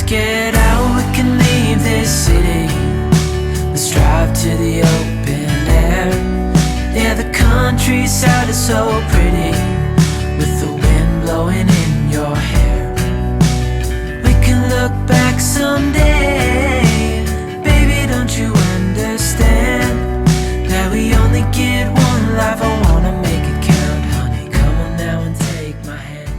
get out, we can leave this city. Let's drive to the open air. Yeah, the countryside is so pretty, with the wind blowing in your hair. We can look back someday. Baby, don't you understand that we only get one life? I wanna make it count, honey. Come on now and take my hand.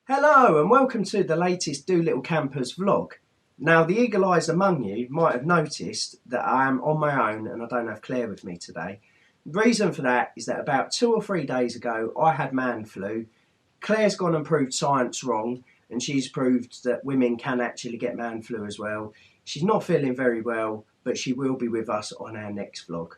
Hello and welcome to the latest Dolittle Campers vlog. Now the eagle eyes among you might have noticed that I am on my own and I don't have Claire with me today. The reason for that is that about 2 or 3 days ago I had man flu. Claire's gone and proved science wrong, and she's proved that women can actually get man flu as well. She's not feeling very well, but she will be with us on our next vlog.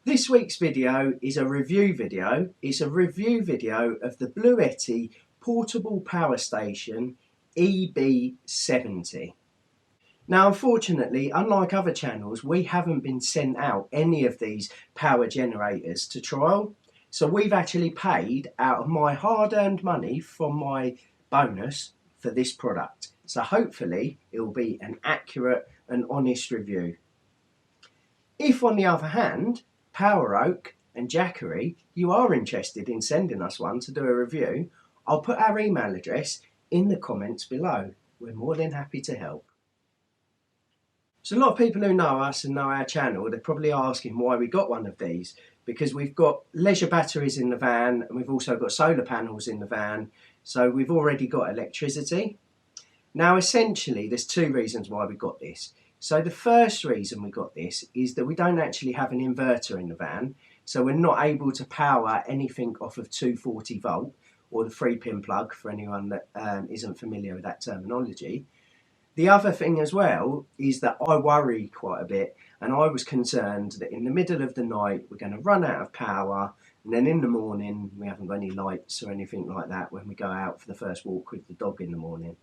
This week's video is a review video. It's a review video of the BLUETTI portable power station EB70. Now unfortunately, unlike other channels, we haven't been sent out any of these power generators to trial, so we've actually paid out of my hard-earned money from my bonus for this product. So hopefully it will be an accurate and honest review. If on the other hand, Power Oak and Jackery, you are interested in sending us one to do a review, I'll put our email address in the comments below. We're more than happy to help. So a lot of people who know us and know our channel, they're probably asking why we got one of these. Because we've got leisure batteries in the van and we've also got solar panels in the van. So we've already got electricity. Now essentially there's 2 reasons why we got this. So the first reason we got this is that we don't actually have an inverter in the van. So we're not able to power anything off of 240 volt. Or the 3-pin plug for anyone that isn't familiar with that terminology. The other thing as well is that I worry quite a bit, and I was concerned that in the middle of the night we're going to run out of power, and then in the morning we haven't got any lights or anything like that when we go out for the first walk with the dog in the morning.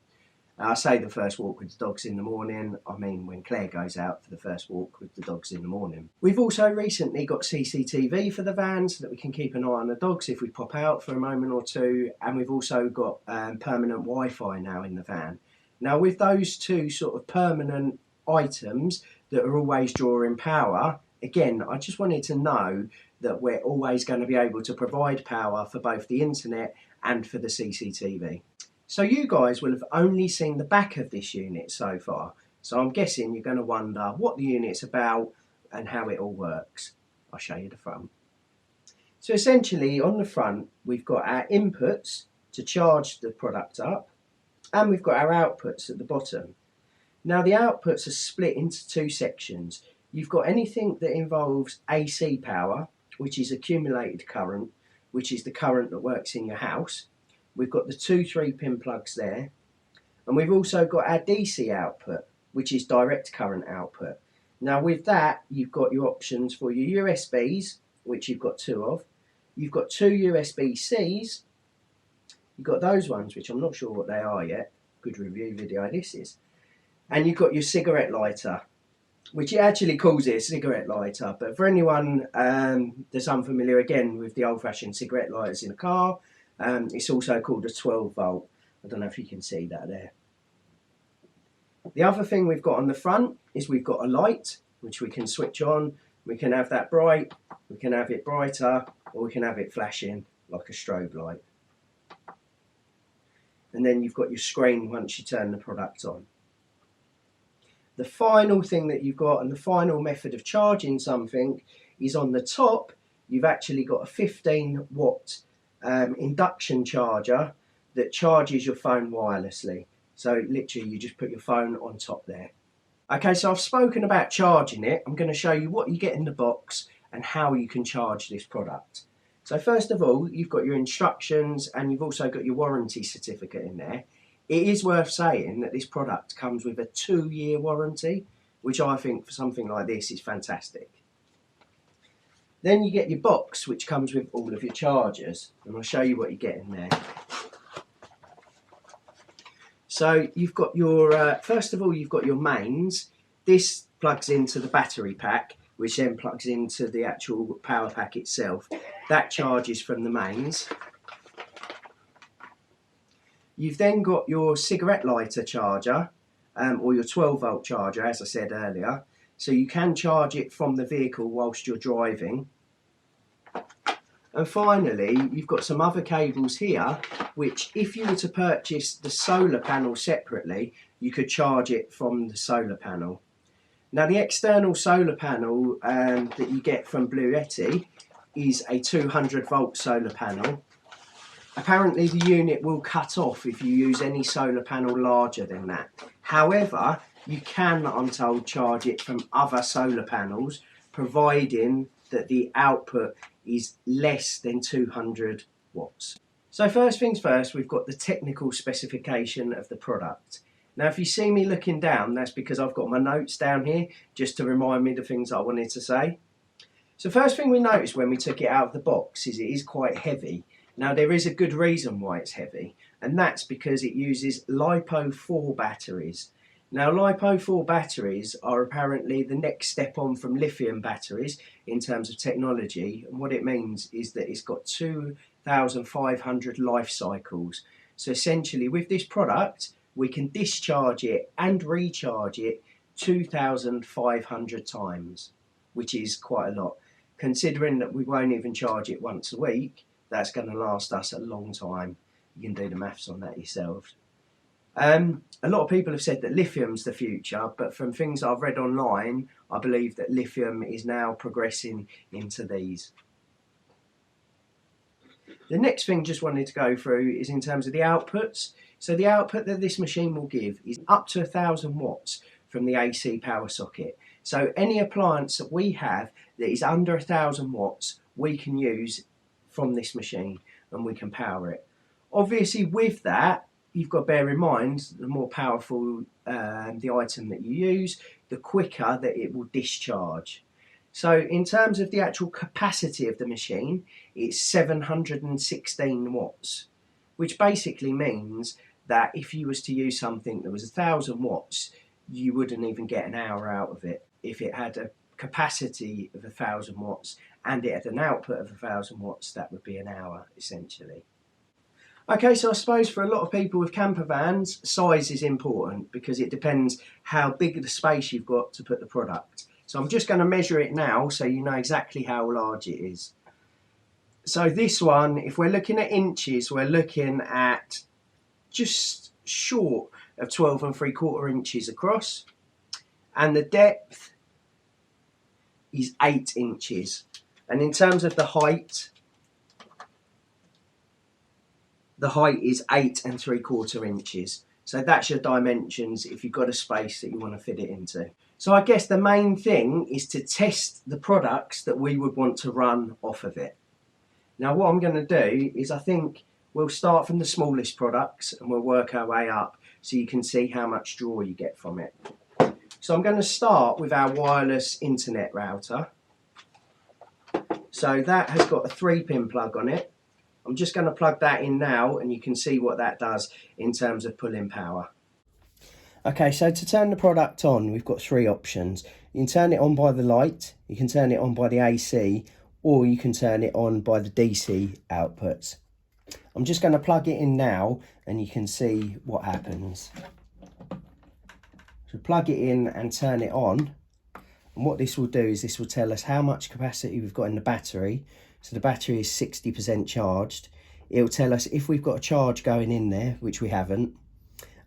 I say the first walk with the dogs in the morning, I mean when Claire goes out for the first walk with the dogs in the morning. We've also recently got CCTV for the van so that we can keep an eye on the dogs if we pop out for a moment or two, and we've also got permanent Wi-Fi now in the van. Now with those 2 sort of permanent items that are always drawing power, again I just wanted to know that we're always going to be able to provide power for both the internet and for the CCTV. So you guys will have only seen the back of this unit so far, so I'm guessing you're going to wonder what the unit's about and how it all works. I'll show you the front. So essentially on the front we've got our inputs to charge the product up, and we've got our outputs at the bottom. Now the outputs are split into 2 sections. You've got anything that involves AC power, which is accumulated current, which is the current that works in your house. We've got the 2 3-pin plugs there, and we've also got our DC output, which is direct current output. Now with that you've got your options for your USBs, which you've got 2 of. You've got 2 USB-Cs. You've got those ones, which I'm not sure what they are yet. Good review video this is. And you've got your cigarette lighter, which it actually calls it a cigarette lighter, but for anyone that's unfamiliar again with the old-fashioned cigarette lighters in a car, it's also called a 12 volt. I don't know if you can see that there. The other thing we've got on the front is we've got a light, which we can switch on. We can have that bright, we can have it brighter, or we can have it flashing like a strobe light. And then you've got your screen once you turn the product on. The final thing that you've got, and the final method of charging something, is on the top. You've actually got a 15 watt induction charger that charges your phone wirelessly. So literally you just put your phone on top there. Okay, so I've spoken about charging it. I'm going to show you what you get in the box and how you can charge this product. So first of all, you've got your instructions and you've also got your warranty certificate in there. It is worth saying that this product comes with a 2-year warranty, which I think for something like this is fantastic. Then you get your box, which comes with all of your chargers, and I'll show you what you get in there. So you've got your, first of all, you've got your mains. This plugs into the battery pack, which then plugs into the actual power pack itself. That charges from the mains. You've then got your cigarette lighter charger, or your 12 volt charger, as I said earlier. So you can charge it from the vehicle whilst you're driving. And finally, you've got some other cables here, which if you were to purchase the solar panel separately, you could charge it from the solar panel. Now the external solar panel that you get from BLUETTI is a 200 volt solar panel. Apparently the unit will cut off if you use any solar panel larger than that. However, you can, I'm told, charge it from other solar panels, providing that the output is less than 200 watts. So first things first, we've got the technical specification of the product. Now if you see me looking down, that's because I've got my notes down here just to remind me the things I wanted to say. So first thing we noticed when we took it out of the box is it is quite heavy. Now there is a good reason why it's heavy, and that's because it uses LiPo4 batteries. Now LiPo4 batteries are apparently the next step on from lithium batteries in terms of technology, and what it means is that it's got 2,500 life cycles. So essentially with this product we can discharge it and recharge it 2,500 times, which is quite a lot. Considering that we won't even charge it once a week, that's going to last us a long time. You can do the maths on that yourselves. A lot of people have said that lithium's the future, but from things I've read online, I believe that lithium is now progressing into these. The next thing just wanted to go through is in terms of the outputs. So the output that this machine will give is up to 1,000 watts from the AC power socket. So any appliance that we have that is under 1,000 watts, we can use from this machine and we can power it. Obviously with that, you've got to bear in mind the more powerful the item that you use, the quicker that it will discharge. So in terms of the actual capacity of the machine, it's 716 watts, which basically means that if you was to use something that was 1,000 watts, you wouldn't even get an hour out of it. If it had a capacity of 1,000 watts and it had an output of 1,000 watts, that would be an hour essentially. Okay, so I suppose for a lot of people with camper vans, size is important because it depends how big the space you've got to put the product. So I'm just going to measure it now so you know exactly how large it is. So this one, if we're looking at inches, we're looking at just short of 12 3/4 inches across, and the depth is 8 inches. And in terms of the height is 8 3/4 inches. So that's your dimensions if you've got a space that you want to fit it into. So I guess the main thing is to test the products that we would want to run off of it. Now what I'm going to do is I think we'll start from the smallest products and we'll work our way up so you can see how much draw you get from it. So I'm going to start with our wireless internet router. So that has got a 3-pin plug on it. I'm just going to plug that in now and you can see what that does in terms of pulling power. Okay, so to turn the product on, we've got 3 options. You can turn it on by the light, you can turn it on by the AC, or you can turn it on by the DC outputs. I'm just going to plug it in now and you can see what happens. So plug it in and turn it on. And what this will do is this will tell us how much capacity we've got in the battery. So the battery is 60% charged. It'll tell us if we've got a charge going in there, which we haven't,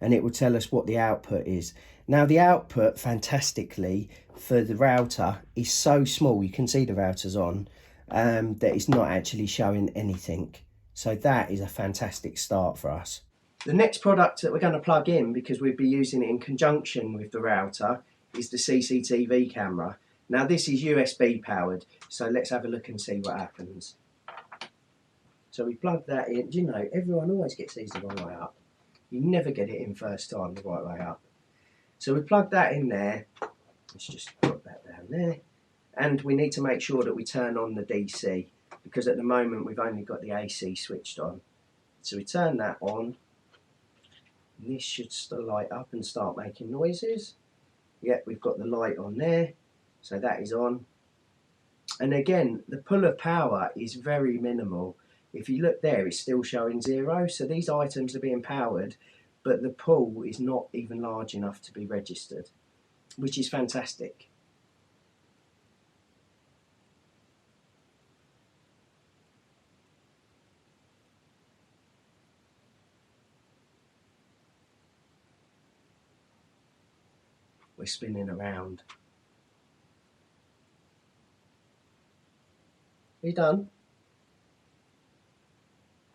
and it will tell us what the output is. Now the output, fantastically, for the router is so small, you can see the router's on, that it's not actually showing anything. So that is a fantastic start for us. The next product that we're going to plug in, because we'll be using it in conjunction with the router, is the CCTV camera. Now this is USB powered, so let's have a look and see what happens. So we plug that in. Do you know, everyone always gets these the wrong way up. You never get it in first time the right way up. So we plug that in there. Let's just put that down there. And we need to make sure that we turn on the DC, because at the moment we've only got the AC switched on. So we turn that on. And this should light up and start making noises. Yep, we've got the light on there. So that is on. And again, the pull of power is very minimal. If you look there, it's still showing 0. So these items are being powered, but the pull is not even large enough to be registered, which is fantastic. We're spinning around. Are you done?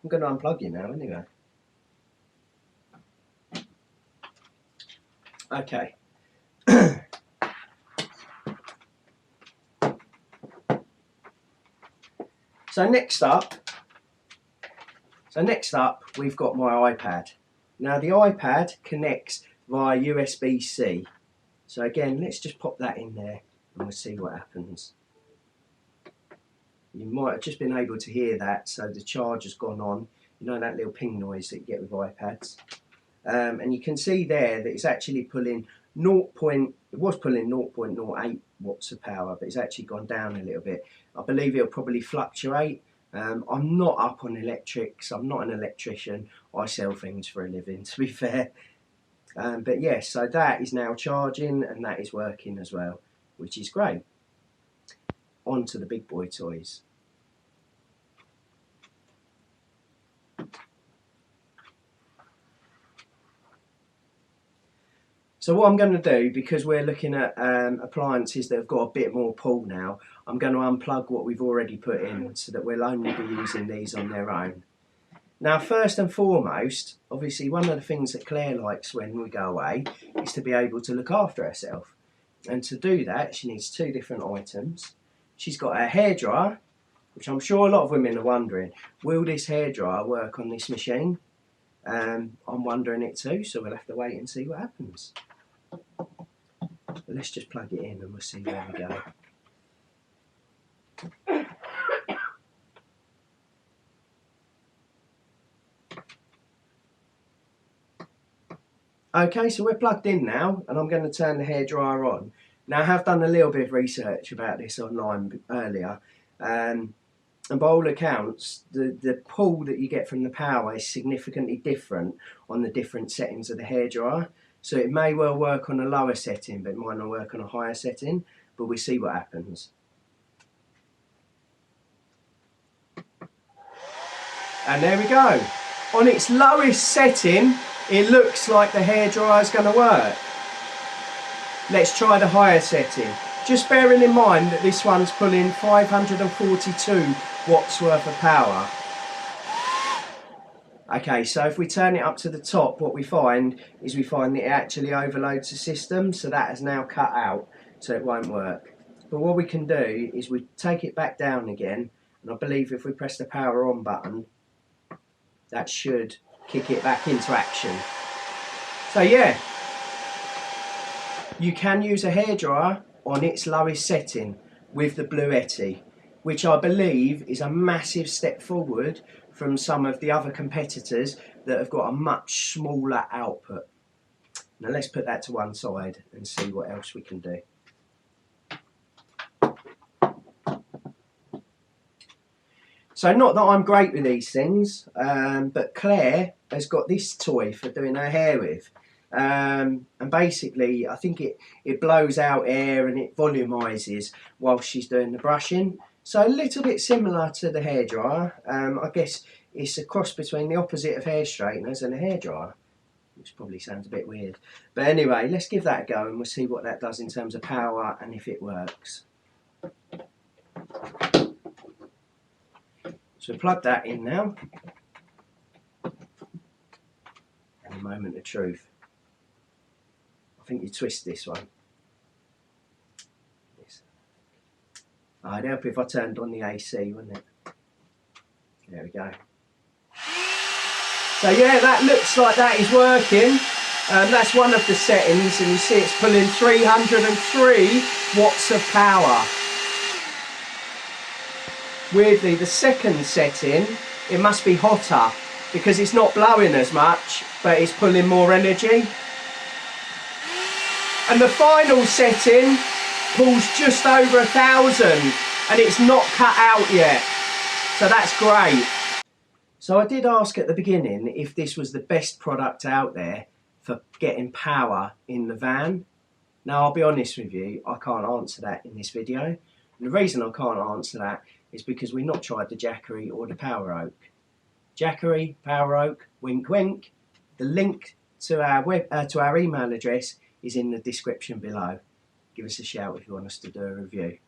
I'm going to unplug you now anyway. Okay. So next up we've got my iPad. Now the iPad connects via USB-C. So again, let's just pop that in there and we'll see what happens. You might have just been able to hear that, so the charge has gone on. You know that little ping noise that you get with iPads. And you can see there that it's actually pulling it was pulling 0.08 watts of power, but it's actually gone down a little bit. I believe it'll probably fluctuate. I'm not up on electrics, I'm not an electrician, I sell things for a living, to be fair. But yes, so that is now charging and that is working as well, which is great. On to the big boy toys. So what I'm going to do, because we're looking at appliances that have got a bit more pull now, I'm going to unplug what we've already put in so that we'll only be using these on their own. Now first and foremost, obviously one of the things that Claire likes when we go away is to be able to look after herself. And to do that, she needs 2 different items. She's got a hairdryer, which I'm sure a lot of women are wondering, will this hairdryer work on this machine? I'm wondering it too, so we'll have to wait and see what happens. But let's just plug it in and we'll see where we go. Okay, so we're plugged in now, and I'm going to turn the hairdryer on. Now I have done a little bit of research about this online earlier, and by all accounts, the pull that you get from the power is significantly different on the different settings of the hairdryer. So it may well work on a lower setting, but it might not work on a higher setting, but we'll see what happens. And there we go. On its lowest setting, it looks like the hairdryer is going to work. Let's try the higher setting. Just bearing in mind that this one's pulling 542 watts worth of power. Okay, so if we turn it up to the top, what we find is that it actually overloads the system, so that is now cut out, so it won't work. But what we can do is we take it back down again, and I believe if we press the power on button, that should kick it back into action. So yeah, you can use a hairdryer on its lowest setting with the BLUETTI, which I believe is a massive step forward from some of the other competitors that have got a much smaller output. Now let's put that to one side and see what else we can do. So not that I'm great with these things, but Claire has got this toy for doing her hair with. and basically I think it blows out air and it volumizes while she's doing the brushing. So a little bit similar to the hairdryer. I guess it's a cross between the opposite of hair straighteners and a hairdryer, which probably sounds a bit weird. But anyway, let's give that a go and we'll see what that does in terms of power and if it works. So plug that in now. And a moment of truth. I think you twist this one. I'd help if I turned on the AC, wouldn't it? There we go. So yeah, that looks like that is working. That's one of the settings, and you see it's pulling 303 watts of power. Weirdly, the second setting, it must be hotter because it's not blowing as much, but it's pulling more energy. And the final setting pulls just over 1,000 and it's not cut out yet. So that's great. So I did ask at the beginning if this was the best product out there for getting power in the van. Now I'll be honest with you, I can't answer that in this video. And the reason I can't answer that is because we've not tried the Jackery or the Power Oak. Jackery, Power Oak, wink wink. The link to our email address is in the description below. Give us a shout if you want us to do a review.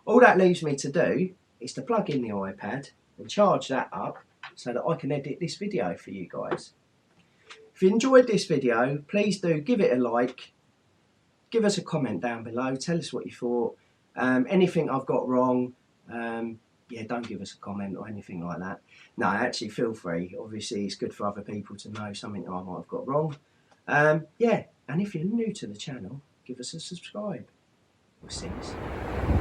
All that leaves me to do is to plug in the iPad and charge that up so that I can edit this video for you guys. If you enjoyed this video, please do give it a like, give us a comment down below, tell us what you thought. Anything I've got wrong, yeah, don't give us a comment or anything like that. No, actually feel free. Obviously it's good for other people to know something I might have got wrong. Yeah, and if you're new to the channel, give us a subscribe. We'll see you soon.